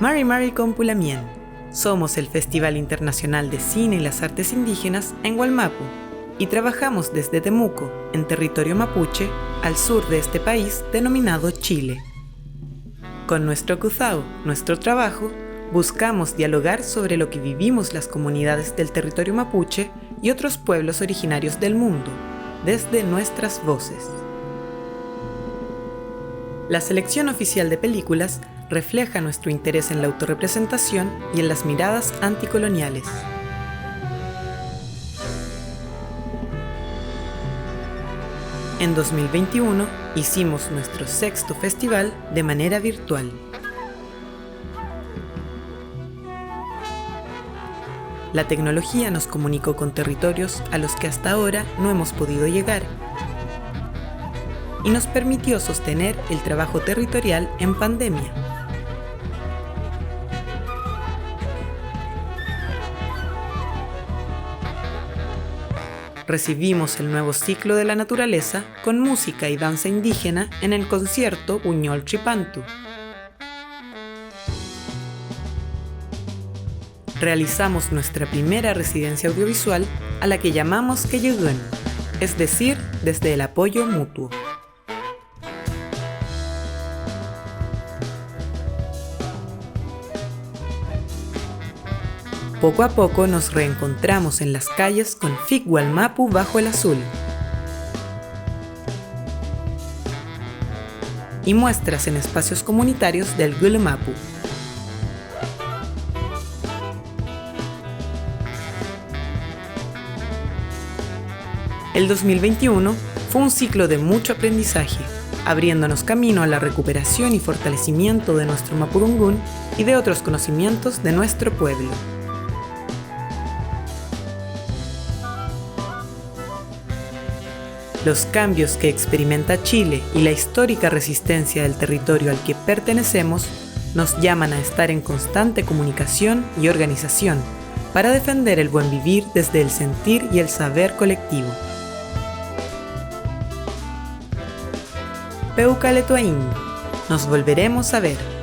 Mari Mari Compulamien. Somos el Festival Internacional de Cine y las Artes Indígenas en Wallmapu y trabajamos desde Temuco, en territorio mapuche, al sur de este país denominado Chile. Con nuestro Cuzao, nuestro trabajo, buscamos dialogar sobre lo que vivimos las comunidades del territorio mapuche y otros pueblos originarios del mundo, desde nuestras voces. La selección oficial de películas refleja nuestro interés en la autorrepresentación y en las miradas anticoloniales. En 2021 hicimos nuestro 6º festival de manera virtual. La tecnología nos comunicó con territorios a los que hasta ahora no hemos podido llegar y nos permitió sostener el trabajo territorial en pandemia. Recibimos el nuevo ciclo de la naturaleza con música y danza indígena en el concierto Uñol Tripantu. Realizamos nuestra primera residencia audiovisual a la que llamamos Queyegún, es decir, desde el apoyo mutuo. Poco a poco nos reencontramos en las calles con FIC Wallmapu bajo el azul y muestras en espacios comunitarios del Gulmapu. El 2021 fue un ciclo de mucho aprendizaje, abriéndonos camino a la recuperación y fortalecimiento de nuestro mapurungún y de otros conocimientos de nuestro pueblo. Los cambios que experimenta Chile y la histórica resistencia del territorio al que pertenecemos nos llaman a estar en constante comunicación y organización para defender el buen vivir desde el sentir y el saber colectivo. Peucaletuaín, nos volveremos a ver.